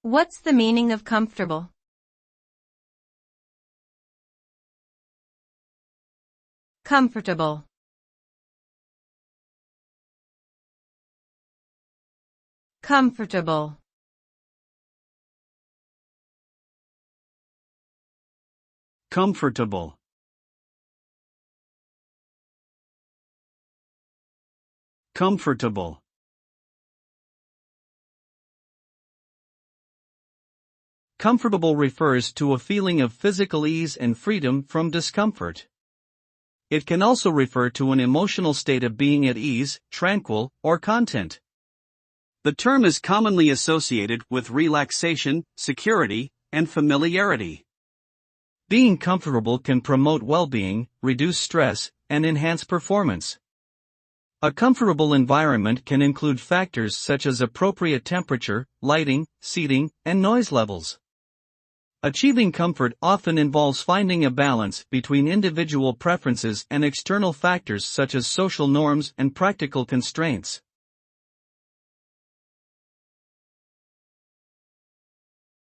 What's the meaning of comfortable? Comfortable. Comfortable. Comfortable. Comfortable. Comfortable refers to a feeling of physical ease and freedom from discomfort. It can also refer to an emotional state of being at ease, tranquil, or content. The term is commonly associated with relaxation, security, and familiarity. Being comfortable can promote well-being, reduce stress, and enhance performance. A comfortable environment can include factors such as appropriate temperature, lighting, seating, and noise levels. Achieving comfort often involves finding a balance between individual preferences and external factors such as social norms and practical constraints.